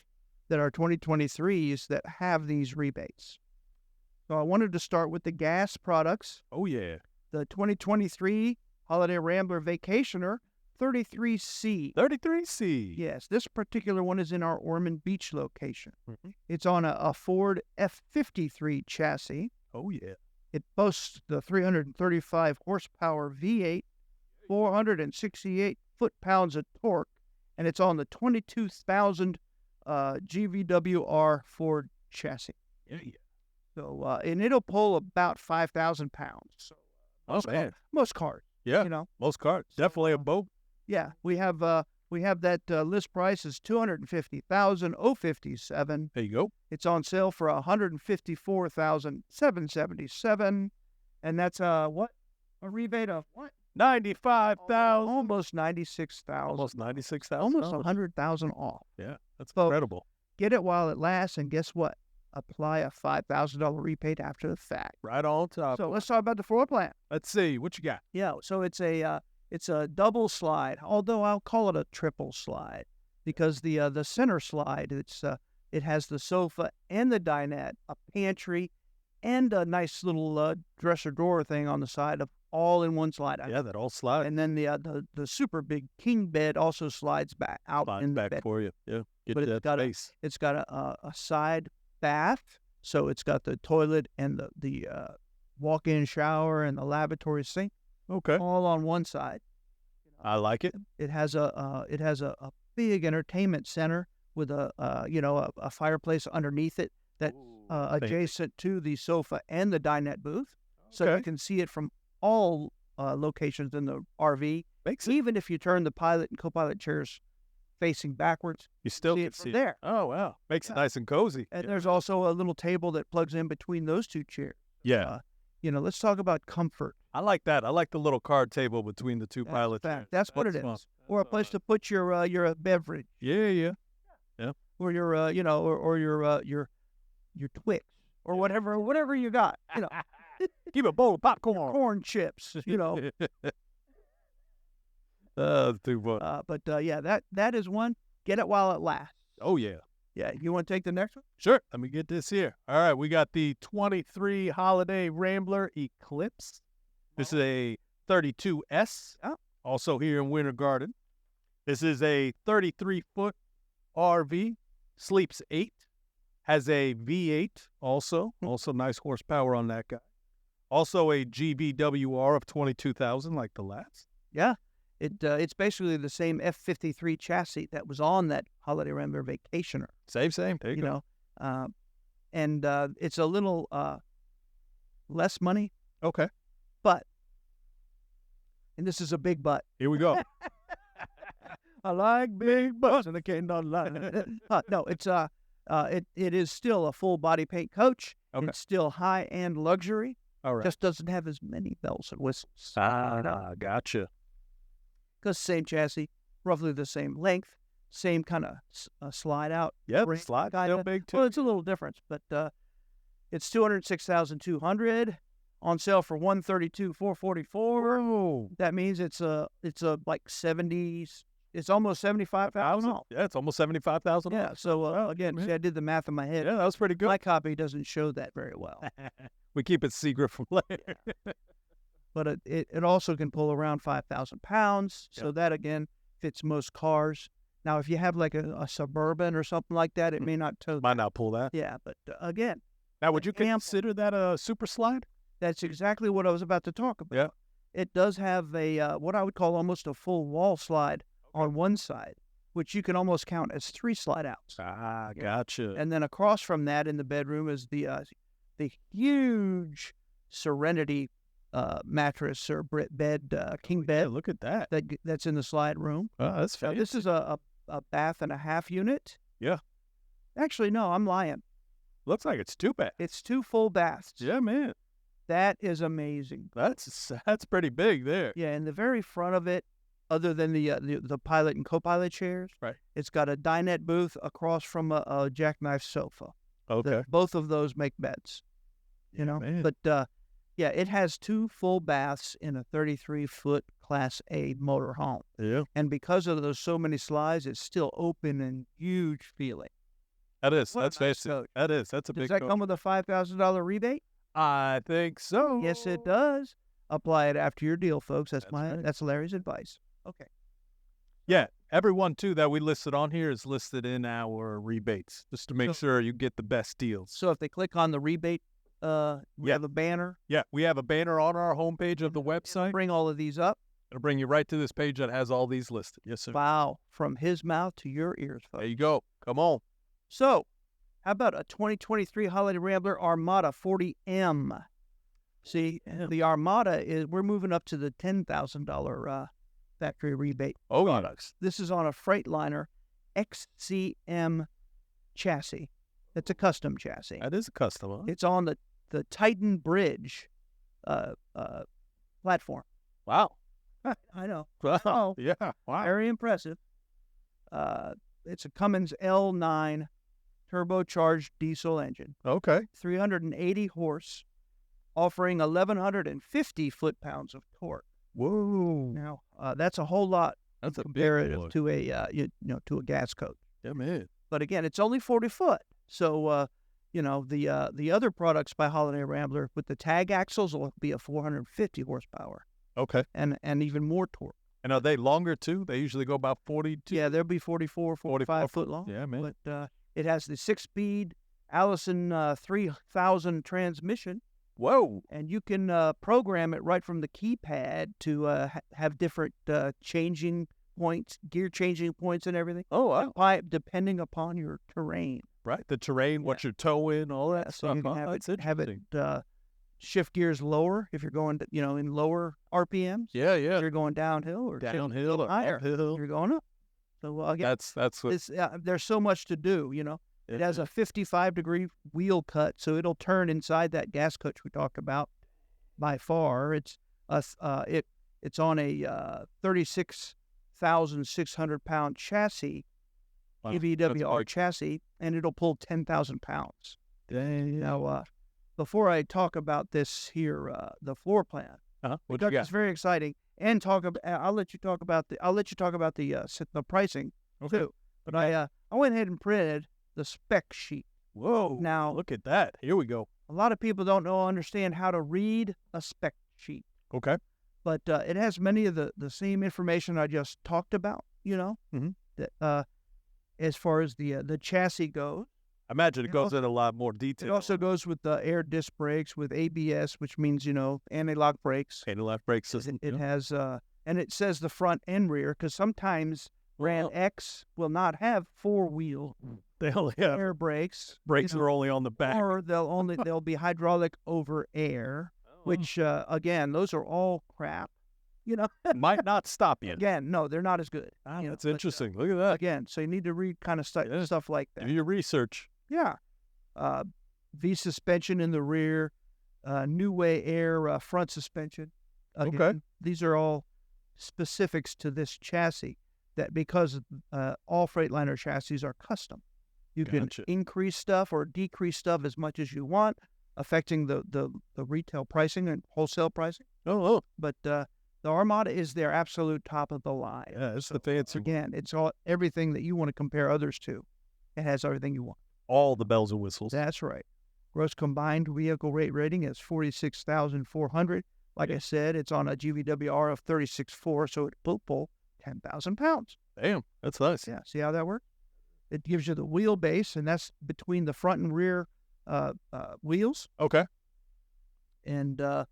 that are 2023s that have these rebates. So I wanted to start with the gas products. Oh, yeah. The 2023 Holiday Rambler Vacationer 33C. 33C. Yes, this particular one is in our Ormond Beach location. Mm-hmm. It's on a Ford F53 chassis. Oh, yeah. It boasts the 335 horsepower V8, 468 foot-pounds of torque, and it's on the 22,000 GVWR Ford chassis. Yeah. So, and it'll pull about 5,000 pounds. So, most cars. Yeah. Most cars. Definitely a boat. Yeah, we have that list price is $250,057. There you go. It's on sale for $154,777, and that's a rebate of what? 95,000. Almost 96,000. Almost 96,000. Almost 100,000 off. Yeah, that's So- incredible. Get it while it lasts, and guess what? Apply a $5,000 rebate after the fact. Right on top. So let's talk about the floor plan. Let's see. What you got? Yeah, so it's a double slide, although I'll call it a triple slide because the center slide, it's It has the sofa and the dinette, a pantry, and a nice little dresser drawer thing on the side of all in one slide out. Yeah, that all slides. And then the super big king bed also slides back out in the back bed. for you. Yeah, get But that space. it's got a side bath, so it's got the toilet and the walk-in shower and the lavatory sink Okay, all on one side. I like it. It has a big entertainment center with a fireplace underneath it that's adjacent to the sofa and the dinette booth, so Okay. you can see it from all locations in the RV. Makes it. Even if you turn the pilot and co-pilot chairs facing backwards, You still see can it from see there. Oh wow, makes it Yeah. nice and cozy. And there's also a little table that plugs in between those two chairs. Yeah, Let's talk about comfort. I like that. I like the little card table between the two pilot chairs. That's what it is. fun. Or a place to put your beverage, Yeah. or your or your Twix, or whatever you got. Keep a bowl of popcorn. Corn chips. Too fun. That is one. Get it while it lasts. Oh yeah. Yeah, you want to take the next one? Sure. Let me get this here. All right, we got the 23 Holiday Rambler Eclipse. This is a 32S. Oh. Also here in Winter Garden. This is a 33-foot RV. Sleeps 8. Has a V8 also. Also nice horsepower on that guy. Also a GVWR of 22,000 like the last. Yeah. It's basically the same F-53 chassis that was on that Holiday Rambler Vacationer. Same. There you go. And it's a little less money, Okay. but, and this is a big but. Here we go. I like big butts and I cannot lie. No, it is still a full body paint coach. Okay. It's still high end luxury. All right. Just doesn't have as many bells and whistles. Gotcha. Because same chassis, roughly the same length, same kind of slide out. Yep, ring, slide kinda. still big too. Well, it's a little difference, but it's $206,200 on sale for $132,444. Oh, That means it's a like 70s. It's almost $75,000. yeah, it's almost 75,000. Yeah. So again, man. see, I did the math in my head. Yeah, that was pretty good. My copy doesn't show that very well, We keep it secret from later. but it also can pull around 5,000 pounds. So Yep. that again fits most cars. Now, if you have like a Suburban or something like that, it may not tow. Might not pull that. Yeah, but again, Now, would you ample. consider that a super slide? that's exactly what I was about to talk about. Yeah. It does have a what I would call almost a full wall slide on one side, which you can almost count as 3 slide outs. Ah, gotcha. And then across from that in the bedroom is the huge Serenity mattress or bed, king Yeah, bed look at that. that's in the slide room. Oh, that's Now, fancy. this is a bath and a half unit. Yeah. Actually, no, I'm lying. Looks like it's 2 bad. It's 2 full baths. Yeah, man. That is amazing. That's pretty big there. Yeah, in the very front of it, other than the pilot and co-pilot chairs, Right. it's got a dinette booth across from a jackknife sofa. Okay. Both of those make beds. You know, man. but yeah, it has 2 full baths in a 33-foot Class A motorhome, Yeah. and because of those so many slides, it's still open and huge feeling. That is. What a That's nice fancy. coach. That is. That's a Does big that coach. come with a $5,000 rebate? I think so. Yes, it does. Apply it after your deal, folks. That's right. That's Larry's advice. Okay. Yeah. Everyone, too, that we listed on here is listed in our rebates, just to make So- sure you get the best deals. So if they click on the rebate, we Yeah. have a banner. Yeah, we have a banner on our homepage of the website. Bring all of these up. It'll bring you right to this page that has all these listed. Yes, sir. Wow, from his mouth to your ears, folks. There you go. Come on. So, how about a 2023 Holiday Rambler Armada 40M? See, the Armada we're moving up to the $10,000 factory rebate. Oh, products. This is on a Freightliner XCM chassis. It's a custom chassis. That is a custom, huh? It's on the Titan Bridge platform. Wow. I know. Wow. Oh. Yeah. Wow. Very impressive. It's a Cummins L9 turbocharged diesel engine, Okay. 380 horse, offering 1,150 foot-pounds of torque. Whoa. Now, that's a whole lot That's a big comparative boy. to a to a gas coach. Yeah, man. But again, it's only 40 foot. So, the other products by Holiday Rambler with the tag axles will be a 450 horsepower Okay. and even more torque. And are they longer too? They usually go about 42. Yeah, they'll be 44, 45 foot long. Yeah, man. But it has the 6-speed Allison 3000 transmission, Whoa. and you can program it right from the keypad to have different changing points, gear changing points and everything. Oh, wow. Depending upon your terrain. Right. The terrain, what you're towing, all that So stuff. you can That's have it interesting. shift gears lower if you're going, in lower RPMs. Yeah, If yeah. you're going downhill or shift Downhill or higher. uphill. You're going up. So again, That's what. there's so much to do. It has a 55-degree wheel cut, so it'll turn inside that gas coach we talked about. By far, it's on a 36,600 pound chassis, Wow, EVWR that's chassis, and it'll pull 10,000 pounds. Dang. Now, before I talk about this here, the floor plan, What you because got? it's very exciting, and I'll let you talk about the pricing Okay. too. But I went ahead and printed the spec sheet. Whoa. Now, Look at that. Here we go. a lot of people don't understand how to read a spec sheet, Okay. but it has many of the same information I just talked about. Mhm. That as far as the chassis goes. I imagine it It goes al- in a lot more It detail. also goes with the air disc brakes with ABS, which means anti-lock brakes. anti-lock brake system. It yeah. has and it says the front and rear, because sometimes Ram X will not have 4-wheel They only have air brakes. brakes are only on the back. Or they'll be hydraulic over air, which again, those are all crap. Might not stop you. Again, no, they're not as good. That's but, interesting. Look at that. Again, so you need to read kind of Yeah. stuff like that. Do your research. Yeah. V suspension in the rear, New Way Air front suspension. Again, Okay. These are all specifics to this chassis that because all Freightliner chassis are custom. You Gotcha. can increase stuff or decrease stuff as much as you want, affecting the retail pricing and wholesale pricing. Oh, But the Armada is their absolute top of the line. yeah. It's the fancy. Again, it's everything that you want to compare others to. It has everything you want. All the bells and whistles. That's right. Gross combined vehicle rate rating is 46,400. Like I said, it's on a GVWR of 36.4, so it will pull 10,000 pounds. Damn, that's nice. Yeah, see how that works? It gives you the wheelbase, and that's between the front and rear wheels, Okay. and the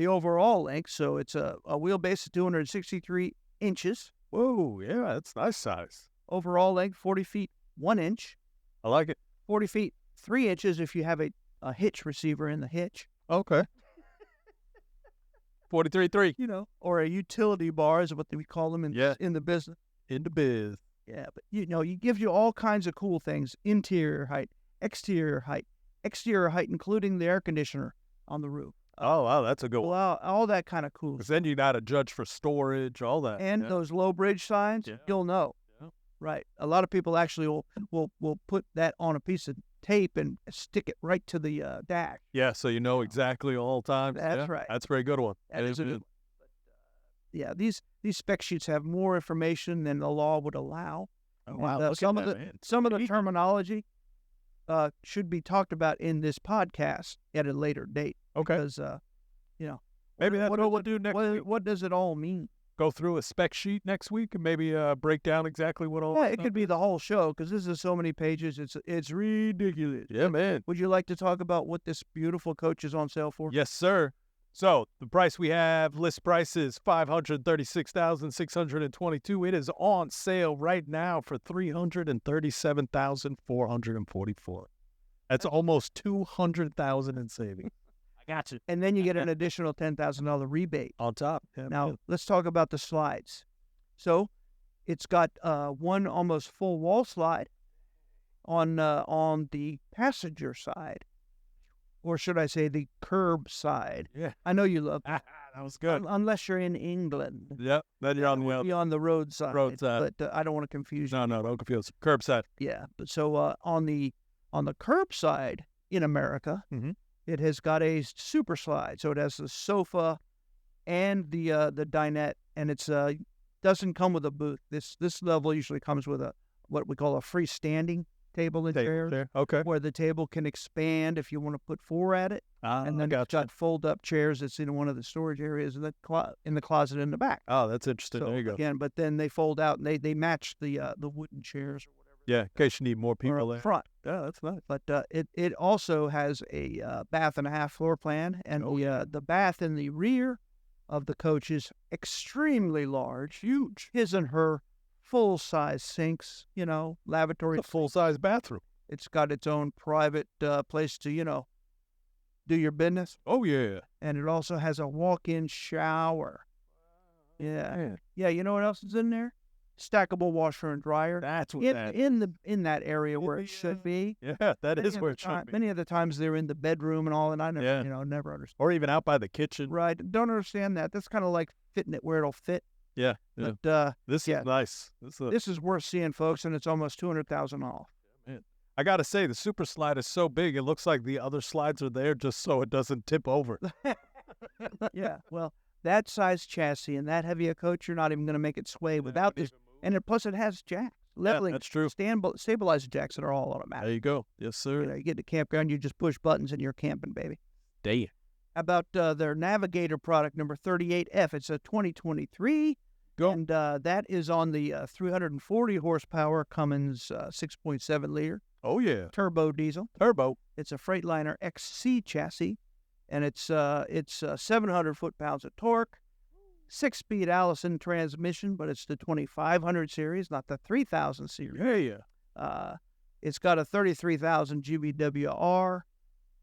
overall length. So it's a wheelbase of 263 inches. Whoa, yeah, that's nice size. Overall length, 40 feet, 1 inch. I like it. 40 feet, 3 inches if you have a hitch receiver in the hitch. Okay. 43.3. Or a utility bar is what we call them in the business. In the biz. Yeah, but it gives you all kinds of cool things: interior height, exterior height, including the air conditioner on the roof. Oh, wow, that's a good one. Well, all that kind of cool. Because then you got to judge for storage, all that. And yeah. those low bridge signs, Yeah. you'll know. Yeah. Right. A lot of people actually will put that on a piece of tape and stick it right to the dash. Yeah, so you know exactly all times. That's Yeah, right. That's a very good one. That is a good one. Yeah, these spec sheets have more information than the law would allow. Oh, And, wow, look some at of that, the man. some of the terminology should be talked about in this podcast at a later date. Okay. Because Maybe that's what we'll do next week. What does it all mean? Go through a spec sheet next week and maybe break down exactly what all. Yeah, it could be the whole show because this is so many pages. It's ridiculous. Yeah, man. Would you like to talk about what this beautiful coach is on sale for? Yes, sir. So the price we have, list price is $536,622. It is on sale right now for $337,444. That's almost $200,000 in savings. I got you. And then you get an additional $10,000 rebate. On top. Yeah, Now, man. let's talk about the slides. So, it's got one almost full wall slide on the passenger side, or should I say the curb side. Yeah. I know you love that was good. unless you're in England. Yep. Then you're on the Be on the road side. Roadside. But I don't want to confuse you. No, don't confuse. Curbside. Yeah. But so on the curb side in America, Mhm. it has got a super slide. So it has the sofa and the dinette, and it's doesn't come with a booth. This level usually comes with a what we call a freestanding table and chair, There. Okay. where the table can expand if you want to put 4 at it. And then it's gotcha. got fold-up chairs that's in one of the storage areas in the closet in the back. Oh, that's interesting. So There you go. again, but then they fold out and they match the wooden chairs or whatever. Yeah, in case you need more Or people up there. front. Yeah, that's nice. But it also has a bath and a half floor plan, and the bath in the rear of the coach is extremely large, huge. His and her full-size sinks, lavatory. It's a full-size bathroom. It's got its own private place to, do your business. Oh, yeah. And it also has a walk-in shower. Yeah. Yeah, you know what else is in there? Stackable washer and dryer. That's what in that area where it should be. Yeah, that is where it should be. Many of the times they're in the bedroom and all, and I never, never understand. Or even out by the kitchen. Right. Don't understand that. That's kind of like fitting it where it'll fit. Yeah. But This is nice. this is worth seeing, folks, and it's almost $200,000 off. Man. I got to say, the super slide is so big, it looks like the other slides are there just so it doesn't tip over. Yeah. Well, that size chassis and that heavy a coach, you're not even going to make it sway without this. And plus, it has jacks. Leveling, that's true. Stabilizer jacks that are all automatic. There you go. Yes, sir. You get to campground, you just push buttons and you're camping, baby. Damn. About their Navigator product number 38F. It's a 2023. Go. And that is on the 340 horsepower Cummins 6.7 liter Oh, yeah. turbo diesel. Turbo. It's a Freightliner XC chassis, and it's 700 foot-pounds of torque. 6-speed Allison transmission, but it's the 2500 series, not the 3000 series. Yeah. It's got a 33,000 GBWR,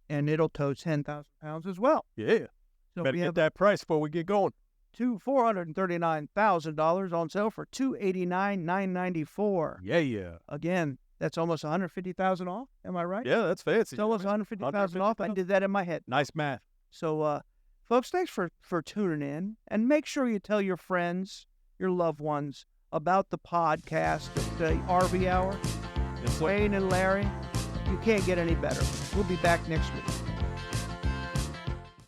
and it'll tow 10,000 pounds as well. Yeah. So Better we get have that price before we get going. $439,000 on sale for $289,994. Yeah. Again, that's almost $150,000 off. Am I right? Yeah, that's fancy. It's almost $150,000 off. I did that in my head. Nice math. So, folks, thanks for tuning in. And make sure you tell your friends, your loved ones, about the podcast, the RV Hour. Yes, sir. Wayne and Larry, you can't get any better. We'll be back next week.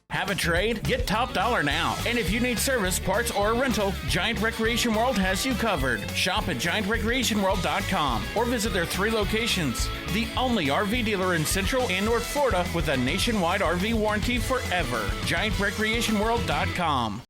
Have a trade? Get top dollar now. And if you need service, parts, or a rental, Giant Recreation World has you covered. Shop at GiantRecreationWorld.com or visit their 3 locations. The only RV dealer in Central and North Florida with a nationwide RV warranty forever. GiantRecreationWorld.com.